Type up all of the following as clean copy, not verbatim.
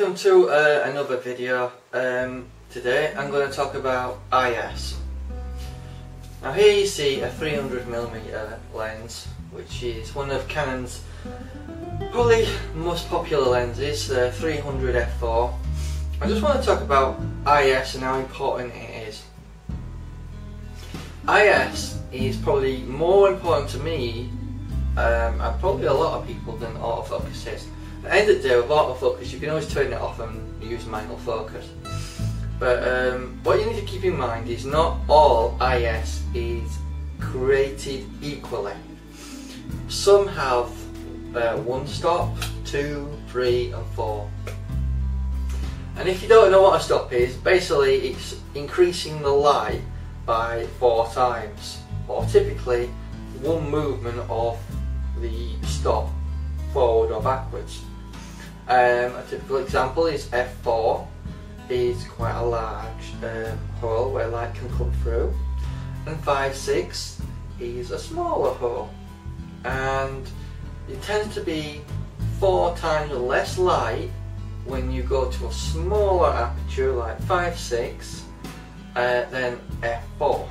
welcome to another video. Today I'm going to talk about IS. Now here you see a 300mm lens, which is one of Canon's probably most popular lenses, the 300 f4. I just want to talk about IS and how important it is. IS is probably more important to me and probably a lot of people than autofocus is. At the end of the day, with autofocus you can always turn it off and use manual focus. But what you need to keep in mind is not all IS is created equally. Some have 1 stop, 2, 3 and 4. And if you don't know what a stop is, basically it's increasing the light by 4 times, or typically one movement of the stop, forward or backwards. A typical example is f4 is quite a large hole where light can come through, and 5/6 is a smaller hole, and it tends to be 4 times less light when you go to a smaller aperture like 5/6 than f4.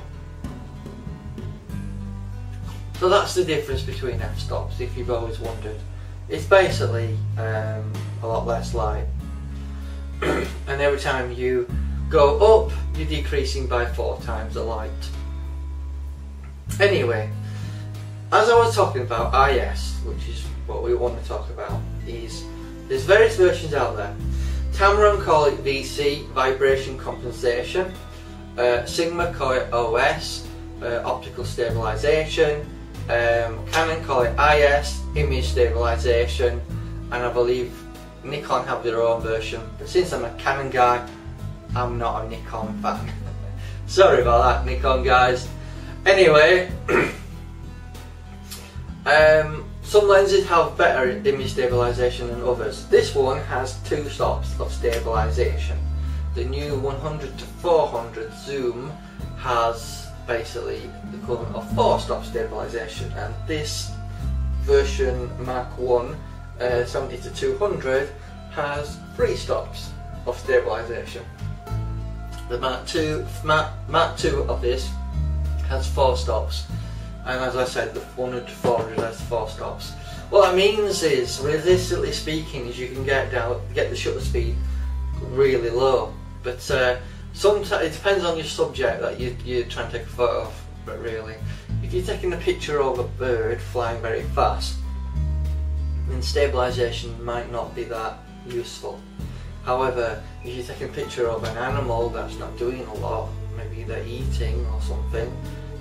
So that's the difference between f-stops, if you've always wondered. It's basically a lot less light. And every time you go up, you're decreasing by 4 times the light. Anyway, as I was talking about IS, which is what we want to talk about, is there's various versions out there. Tamron call it VC, vibration compensation. Sigma call it OS, optical stabilisation. Canon call it IS, image stabilisation, and I believe Nikon have their own version, but since I'm a Canon guy, I'm not a Nikon fan. Sorry about that, Nikon guys. Anyway, some lenses have better image stabilisation than others. This one has 2 stops of stabilisation. The new 100 to 400 zoom has basically the equivalent of 4 stop stabilisation, and this version Mark 1 70 to 200 has 3 stops of stabilisation. The Mark 2 of this has 4 stops, and as I said, the 100 to 400 has 4 stops. What that means is, realistically speaking, is you can get the shutter speed really low, but sometimes it depends on your subject that you're trying to take a photo of. But really, if you're taking a picture of a bird flying very fast, then stabilisation might not be that useful. However, if you're taking a picture of an animal that's not doing a lot, maybe they're eating or something,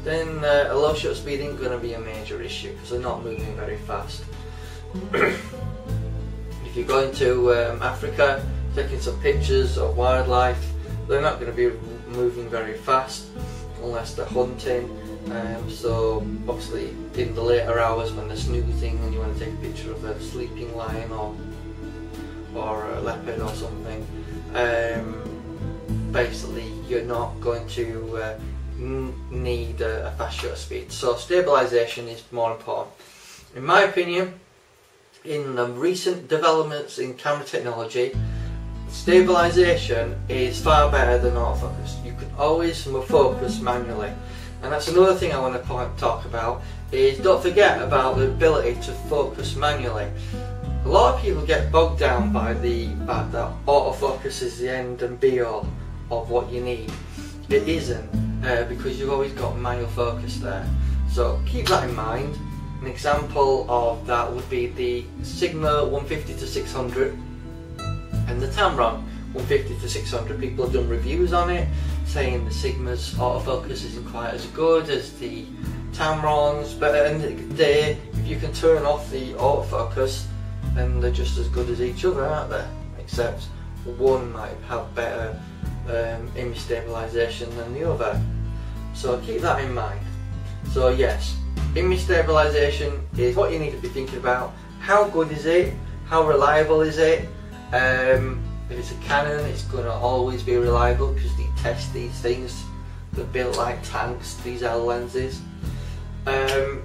then a low shutter speed isn't going to be a major issue because they're not moving very fast. If you're going to Africa, taking some pictures of wildlife, they're not going to be moving very fast unless they're hunting. So obviously in the later hours when they're snoozing and you want to take a picture of a sleeping lion or a leopard or something, basically you're not going to need a fast shutter speed. So stabilisation is more important. In my opinion, in the recent developments in camera technology, stabilisation is far better than autofocus. You can always focus manually, and that's another thing I want to talk about, is don't forget about the ability to focus manually. A lot of people get bogged down by the fact that autofocus is the end and be all of what you need. It isn't, because you've always got manual focus there. So keep that in mind. An example of that would be the Sigma 150 to 600 and the Tamron 150 to 600. People have done reviews on it saying the Sigma's autofocus isn't quite as good as the Tamron's, but at the end of the day, if you can turn off the autofocus, then they're just as good as each other, aren't they? Except one might have better image stabilisation than the other. So keep that in mind. So yes, image stabilisation is what you need to be thinking about. How good is it? How reliable is it? If it's a Canon, it's going to always be reliable because they test these things. They're built like tanks, these L lenses. But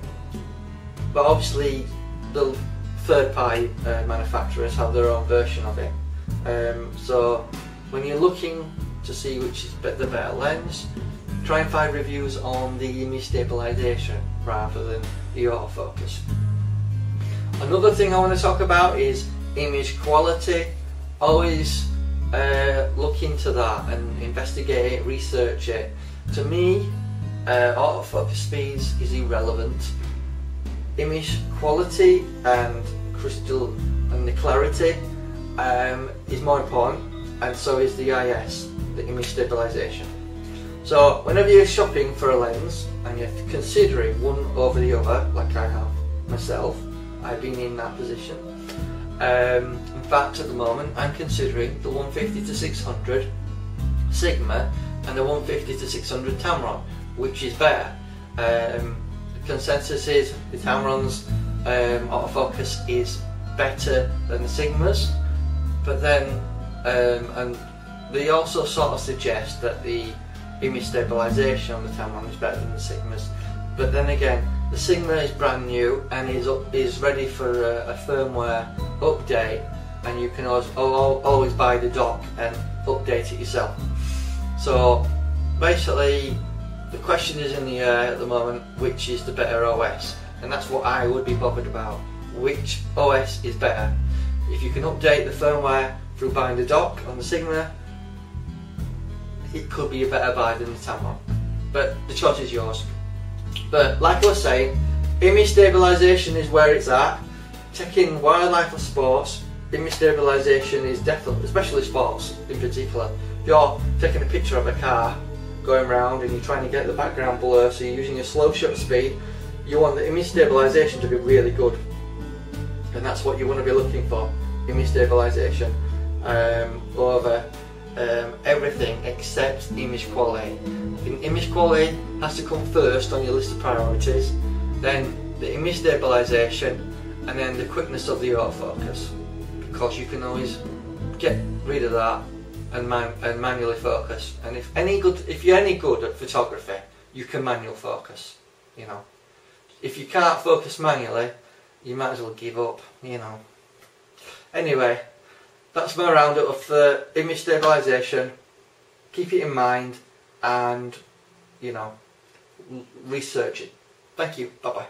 obviously the third-party manufacturers have their own version of it. So when you're looking to see which is the better lens, try and find reviews on the image stabilisation rather than the autofocus. Another thing I want to talk about is image quality. Always look into that and investigate it, research it. To me, autofocus speeds is irrelevant. Image quality and crystal and the clarity is more important, and so is the IS, the image stabilisation. So whenever you're shopping for a lens and you're considering one over the other, like I have myself, I've been in that position. In fact, at the moment I'm considering the 150-600 Sigma and the 150-600 Tamron, which is better. The consensus is the Tamron's autofocus is better than the Sigmas, but then and they also sort of suggest that the image stabilisation on the Tamron is better than the Sigmas. But then again, the Sigma is brand new and is ready for a firmware update, and you can always buy the dock and update it yourself. So basically, the question is in the air at the moment, which is the better OS, and that's what I would be bothered about. Which OS is better? If you can update the firmware through buying the dock on the Sigma, it could be a better buy than the Tamron, but the choice is yours. But like I was saying, image stabilisation is where it's at. Taking wildlife or sports, image stabilisation is definitely, especially sports in particular. If you're taking a picture of a car going round and you're trying to get the background blur, so you're using a slow shutter speed, you want the image stabilisation to be really good, and that's what you want to be looking for, image stabilisation over everything except image quality. If image quality has to come first on your list of priorities, then the image stabilisation, and then the quickness of the autofocus, because you can always get rid of that and manually focus. And if you're any good at photography, you can manual focus. You know, if you can't focus manually, you might as well give up. You know. Anyway, that's my roundup of image stabilisation. Keep it in mind and, you know, research it. Thank you. Bye bye.